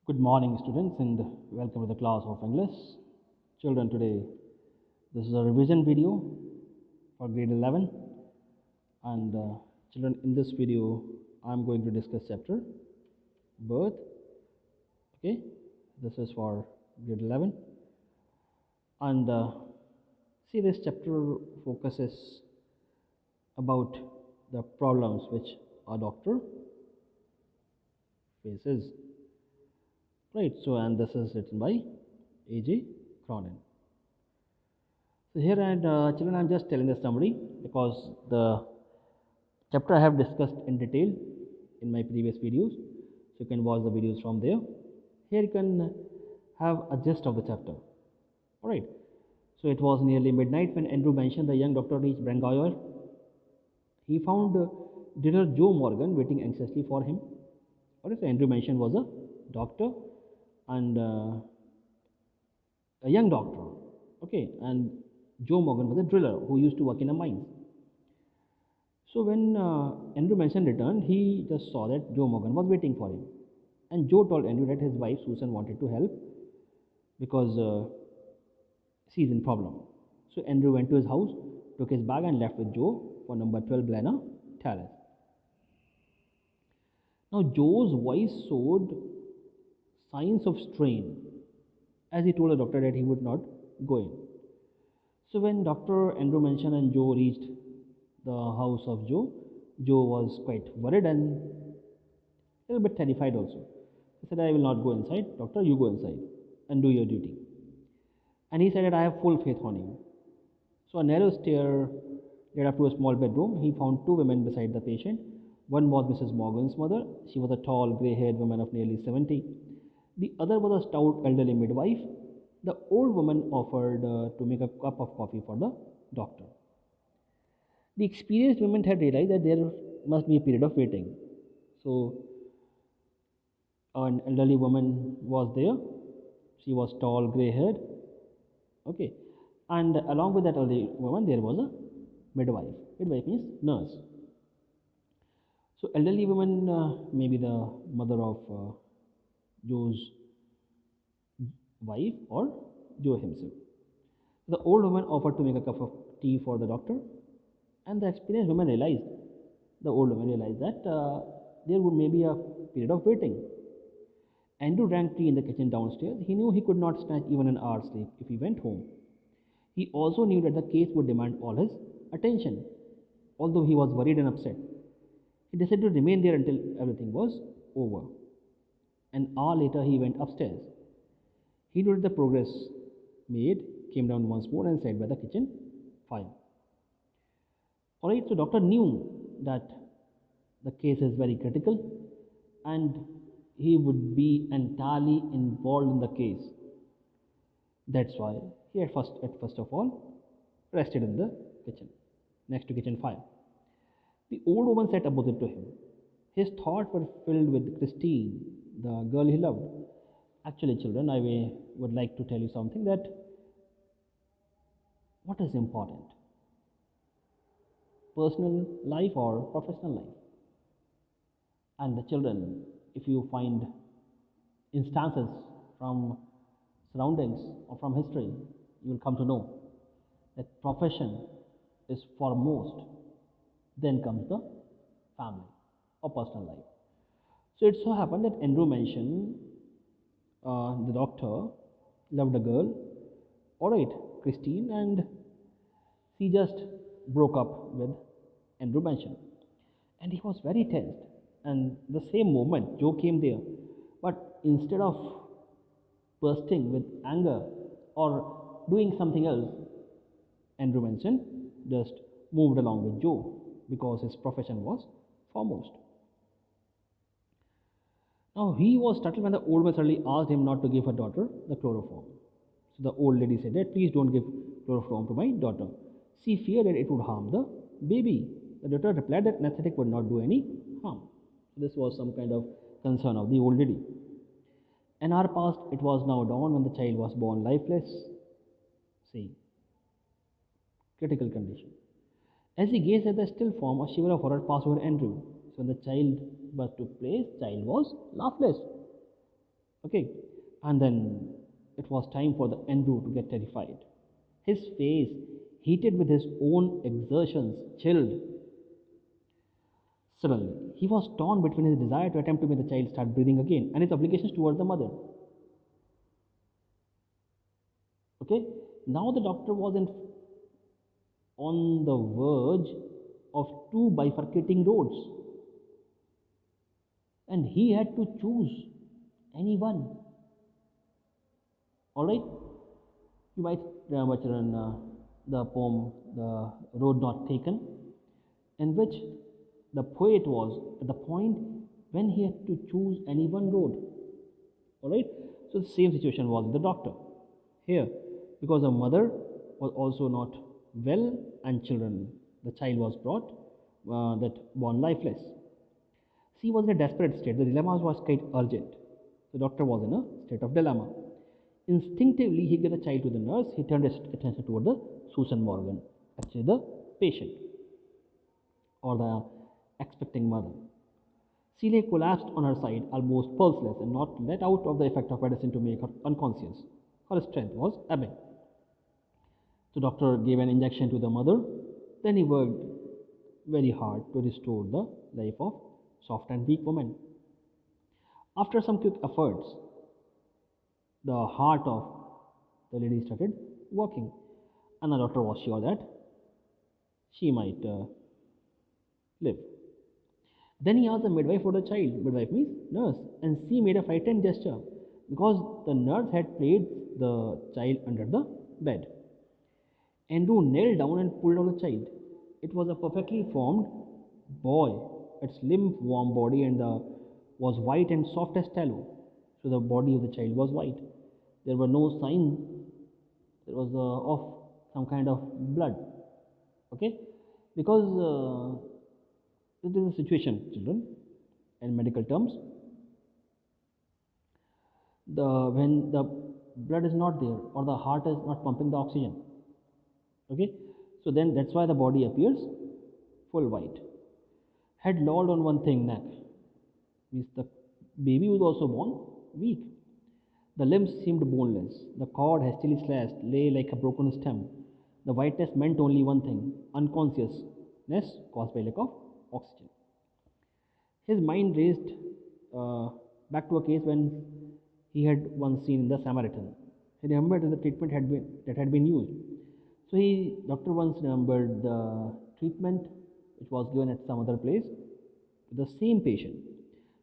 Good morning, students, and welcome to the class of English. Children, today this is a revision video for grade 11. And children, in this video, I'm going to discuss chapter birth. Okay, this is for grade 11. And see, this chapter focuses about the problems which a doctor faces. Right, so and this is written by A.J. Cronin. So here and children, I'm just telling the summary because the chapter I have discussed in detail in my previous videos. So you can watch the videos from there. Here you can have a gist of the chapter. Alright. So it was nearly midnight when Andrew mentioned the young doctor reached Brangoyer. He found Dr. Joe Morgan waiting anxiously for him. Alright, so Andrew mentioned was a doctor and a young doctor. Okay, and Joe Morgan was a driller who used to work in a mine. So when Andrew Manson returned, he just saw that Joe Morgan was waiting for him. And Joe told Andrew that his wife Susan wanted to help because she's in problem. So Andrew went to his house, took his bag and left with Joe for number 12 Blana Terrace. Now Joe's voice showed signs of strain as he told the doctor that he would not go in. So when Dr. Andrew Manson and Joe reached the house of Joe, Joe was quite worried and a little bit terrified also. He said, I will not go inside. Doctor, you go inside and do your duty. And he said that I have full faith on you. So a narrow stair led up to a small bedroom. He found two women beside the patient. One was Mrs. Morgan's mother. She was a tall, grey-haired woman of nearly 70. The other was a stout, elderly midwife. The old woman offered to make a cup of coffee for the doctor. The experienced women had realized that there must be a period of waiting. So an elderly woman was there. She was tall, grey-haired. Okay. And along with that elderly woman, there was a midwife. Midwife means nurse. So elderly woman may be the mother of Joe's wife or Joe himself. The old woman offered to make a cup of tea for the doctor, and the experienced woman realized, the old woman realized that there would maybe a period of waiting. Andrew drank tea in the kitchen downstairs. He knew he could not snatch even an hour's sleep if he went home. He also knew that the case would demand all his attention, although he was worried and upset. He decided to remain there until everything was over. An hour later, he went upstairs. He noted the progress made, came down once more and sat by the kitchen fire. Alright, so doctor knew that the case is very critical and he would be entirely involved in the case. That's why he at first of all rested in the kitchen, next to kitchen fire. The old woman sat opposite to him. His thoughts were filled with Christine, the girl he loved. Actually, children, I would like to tell you something that what is important? Personal life or professional life? And the children, if you find instances from surroundings or from history, you will come to know that profession is foremost, then comes the family or personal life. So it so happened that Andrew mentioned the doctor loved a girl, alright, Christine, and she just broke up with Andrew Manson. And he was very tensed. And the same moment, Joe came there. But instead of bursting with anger or doing something else, Andrew Manson just moved along with Joe because his profession was foremost. Now he was startled when the old man suddenly asked him not to give her daughter the chloroform. So the old lady said that please don't give chloroform to my daughter. She feared that it would harm the baby. The doctor replied that anesthetic would not do any harm. This was some kind of concern of the old lady. An hour passed. It was now dawn when the child was born lifeless. See, critical condition. As he gazed at the still form, a shiver of horror passed over Andrew. So when the child birth took place, child was lifeless. Okay, and then it was time for the Andrew to get terrified. His face, heated with his own exertions, chilled. Suddenly, he was torn between his desire to attempt to make the child start breathing again and his obligations towards the mother. Okay, now the doctor was on the verge of two bifurcating roads, and he had to choose any one. All right, you might remember, children, the poem "The Road Not Taken," in which the poet was at the point when he had to choose any one road. All right, so the same situation was with the doctor here, because the mother was also not well, and the child was brought that born lifeless. She was in a desperate state. The dilemma was quite urgent. The doctor was in a state of dilemma. Instinctively, he gave the child to the nurse. He turned his attention toward the Susan Morgan, actually the patient or the expecting mother. She lay collapsed on her side, almost pulseless, and not let out of the effect of medicine to make her unconscious. Her strength was ebbing. The doctor gave an injection to the mother. Then he worked very hard to restore the life of soft and weak woman. After some quick efforts, the heart of the lady started working, and the doctor was sure that she might live. Then he asked the midwife for the child. Midwife means nurse, and she made a frightened gesture because the nurse had placed the child under the bed. Andrew knelt down and pulled out the child. It was a perfectly formed boy. Its limp, warm body was white and soft as tallow. So the body of the child was white. There were no signs. There was of some kind of blood. Okay, because this is a situation, children, in medical terms. When the blood is not there or the heart is not pumping the oxygen. Okay, so then that's why the body appears full white. Head lolled on one thing, neck, means the baby was also born weak. The limbs seemed boneless. The cord, hastily slashed, lay like a broken stem. The whiteness meant only one thing: unconsciousness caused by lack of oxygen. His mind raced back to a case when he had once seen in the Samaritan. He remembered that the treatment had been used. So doctor once remembered the treatment which was given at some other place to the same patient.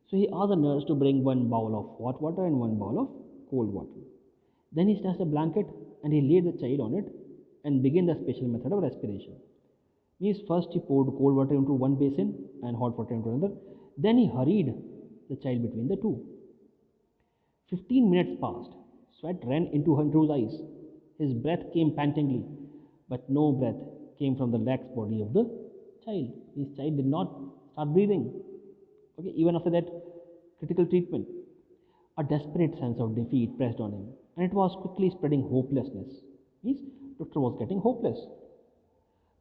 So he asked the nurse to bring one bowl of hot water and one bowl of cold water. Then he snatched a blanket and he laid the child on it and began the special method of respiration. Means first he poured cold water into one basin and hot water into another. Then he hurried the child between the two. 15 minutes passed. Sweat ran into Andrew's eyes. His breath came pantingly, but no breath came from the lax body of the child. His child did not start breathing. Okay, even after that critical treatment, a desperate sense of defeat pressed on him, and it was quickly spreading hopelessness. Means doctor was getting hopeless.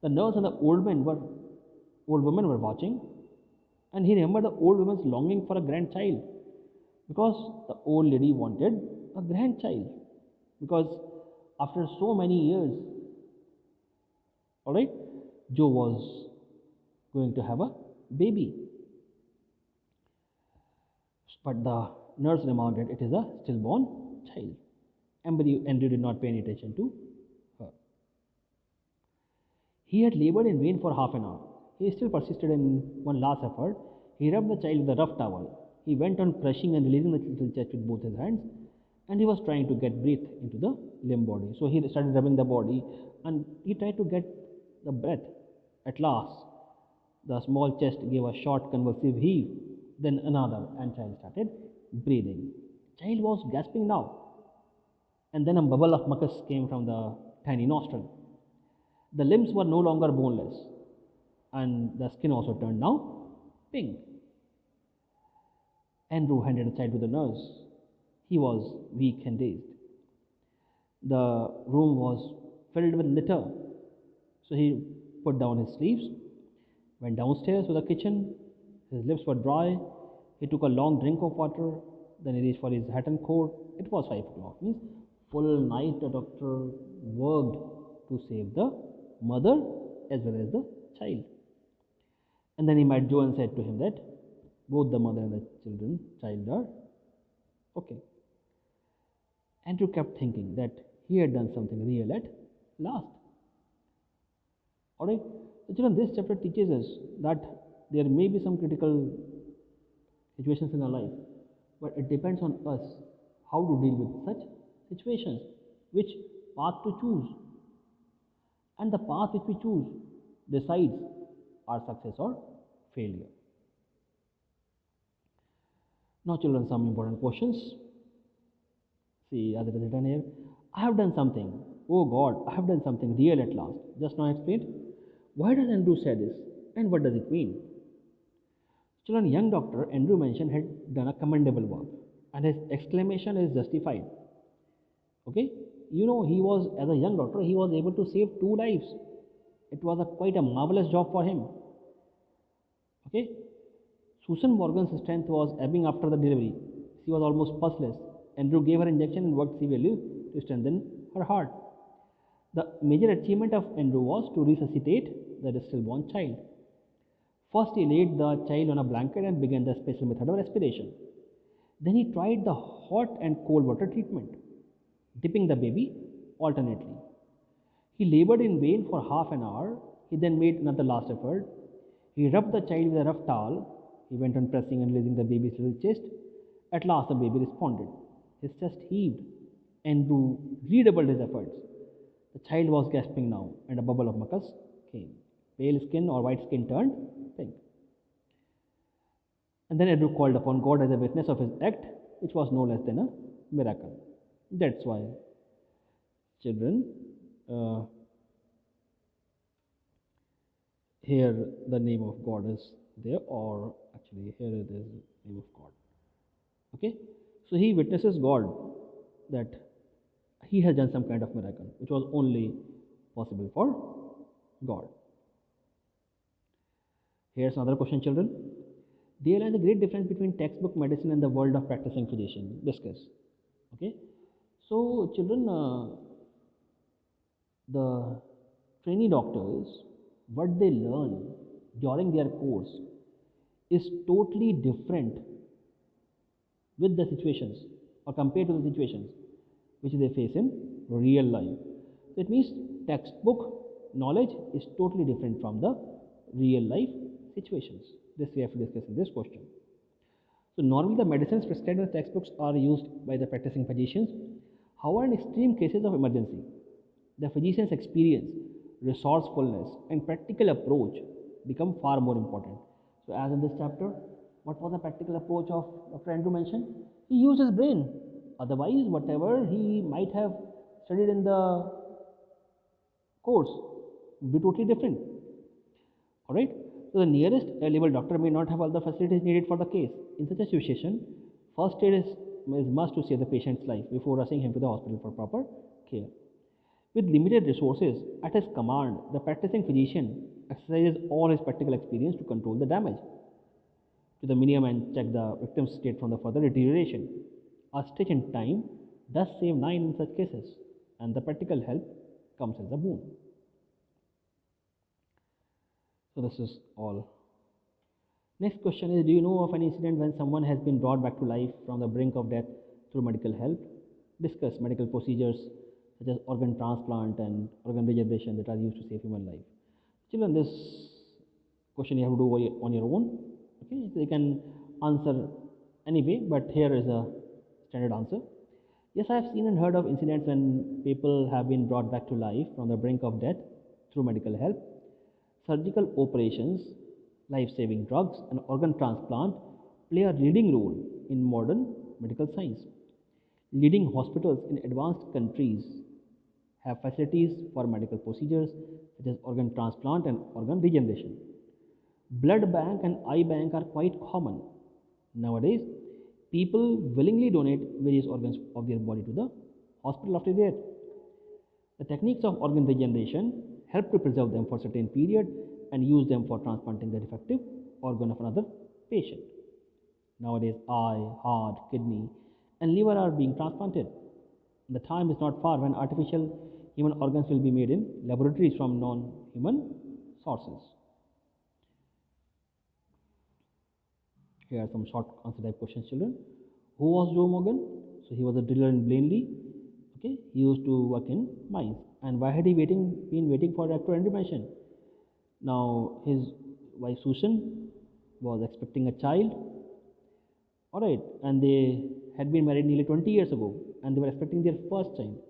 The nurse and the old woman were watching, and he remembered the old woman's longing for a grandchild, because the old lady wanted a grandchild, because after so many years, all right, Joe was going to have a baby. But the nurse remarked that it is a stillborn child. Andrew did not pay any attention to her. He had labored in vain for half an hour. He still persisted in one last effort. He rubbed the child with a rough towel. He went on crushing and releasing the little chest with both his hands, and he was trying to get breath into the limb body. So he started rubbing the body, and he tried to get the breath. At last, the small chest gave a short convulsive heave, then another, and child started breathing. Child was gasping now, and then a bubble of mucus came from the tiny nostril. The limbs were no longer boneless, and the skin also turned now pink. Andrew handed the child to the nurse. He was weak and dazed. The room was filled with litter, so he put down his sleeves, went downstairs to the kitchen. His lips were dry. He took a long drink of water. Then he reached for his hat and coat. It was 5 o'clock. Means full night the doctor worked to save the mother as well as the child. And then he met Joe and said to him that both the mother and the child are okay. Andrew kept thinking that he had done something real at last. Alright, so children, this chapter teaches us that there may be some critical situations in our life, but it depends on us how to deal with such situations, which path to choose. And the path which we choose decides our success or failure. Now children, some important questions. See, as it is written here, I have done something. Oh God, I have done something real at last. Just now explained. Why does Andrew say this? And what does it mean? Children, young doctor Andrew mentioned had done a commendable work, and his exclamation is justified. Okay, you know, he was, as a young doctor, he was able to save 2 lives. It was quite a marvelous job for him. Okay, Susan Morgan's strength was ebbing after the delivery. She was almost pulseless. Andrew gave her injection and worked severely to strengthen her heart. The major achievement of Andrew was to resuscitate the stillborn child. First, he laid the child on a blanket and began the special method of respiration. Then he tried the hot and cold water treatment, dipping the baby alternately. He labored in vain for half an hour. He then made another last effort. He rubbed the child with a rough towel. He went on pressing and releasing the baby's little chest. At last, the baby responded. His chest heaved. Andrew redoubled his efforts. The child was gasping now, and a bubble of mucus came. Pale skin or white skin turned pink. And then Andrew called upon God as a witness of his act, which was no less than a miracle. That's why, children, here the name of God is there, or actually here it is the name of God. Okay, so he witnesses God that he has done some kind of miracle, which was only possible for God. Here's another question, children. There lies a great difference between textbook medicine and the world of practicing physician. Discuss. Okay, so children, the trainee doctors, what they learn during their course is totally different with the situations or compared to the situations which they face in real life. So it means textbook knowledge is totally different from the real life situations. This we have to discuss in this question. So normally the medicines prescribed in the textbooks are used by the practicing physicians. However, in extreme cases of emergency, the physician's experience, resourcefulness and practical approach become far more important. So as in this chapter, what was the practical approach of Dr. Andrew mentioned? He used his brain. Otherwise, whatever he might have studied in the course would be totally different. Alright? So the nearest available doctor may not have all the facilities needed for the case. In such a situation, first aid is must to save the patient's life before rushing him to the hospital for proper care. With limited resources at his command, the practicing physician exercises all his practical experience to control the damage to the minimum and check the victim's state from the further deterioration. A stitch in time does save 9 in such cases, and the practical help comes as a boon. So this is all. Next question is, do you know of an incident when someone has been brought back to life from the brink of death through medical help? Discuss medical procedures such as organ transplant and organ regeneration that are used to save human life. Children, this question you have to do on your own. Okay, so you can answer anyway, but here is a standard answer. Yes, I have seen and heard of incidents when people have been brought back to life from the brink of death through medical help. Surgical operations, life-saving drugs, and organ transplant play a leading role in modern medical science. Leading hospitals in advanced countries have facilities for medical procedures such as organ transplant and organ regeneration. Blood bank and eye bank are quite common. Nowadays, people willingly donate various organs of their body to the hospital after death. The techniques of organ regeneration help to preserve them for a certain period and use them for transplanting the defective organ of another patient. Nowadays, eye, heart, kidney, and liver are being transplanted. The time is not far when artificial human organs will be made in laboratories from non-human sources. Here are some short answer type questions, children. Who was Joe Morgan? So he was a driller in Blaney. Okay, he used to work in mines. And why had he been waiting for Dr. Andrew mentioned? Now his wife Susan was expecting a child. All right, and they had been married nearly 20 years ago, and they were expecting their first child.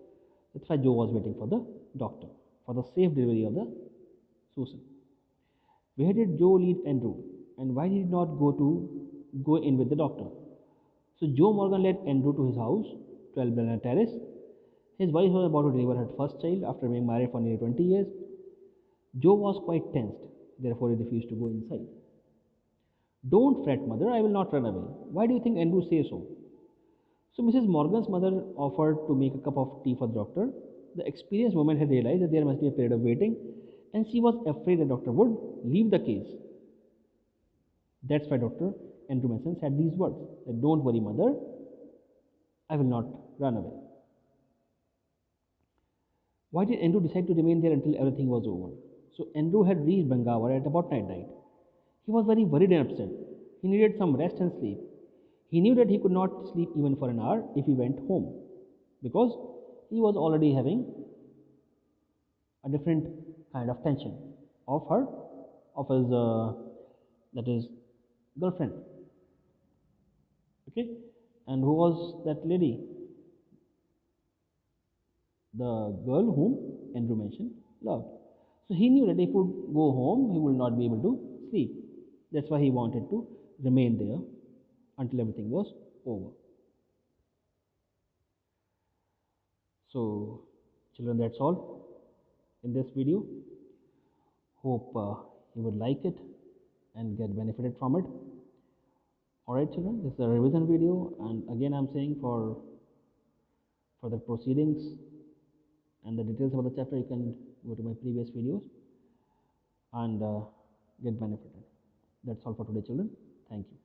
That's why Joe was waiting for the doctor for the safe delivery of the Susan. Where did Joe lead Andrew, and why did he not go in with the doctor? So Joe Morgan led Andrew to his house, 12 Brenner Terrace. His wife was about to deliver her first child after being married for nearly 20 years. Joe was quite tensed, therefore he refused to go inside. Don't fret, mother, I will not run away. Why do you think Andrew says so? So Mrs. Morgan's mother offered to make a cup of tea for the doctor. The experienced woman had realized that there must be a period of waiting, and she was afraid the doctor would leave the case. That's why Dr. Andrew Mason said these words, that don't worry, mother, I will not run away. Why did Andrew decide to remain there until everything was over? So Andrew had reached Bangalore at about midnight. He was very worried and upset. He needed some rest and sleep. He knew that he could not sleep even for an hour if he went home, because he was already having a different kind of tension of his that is girlfriend. Okay, and who was that lady? The girl whom Andrew mentioned loved. So he knew that if he would go home, he would not be able to sleep. That's why he wanted to remain there until everything was over. So, children, that's all in this video. Hope you would like it and get benefited from it. Alright, children, this is a revision video, and again I'm saying for the proceedings and the details about the chapter, you can go to my previous videos and get benefited. That's all for today, children. Thank you.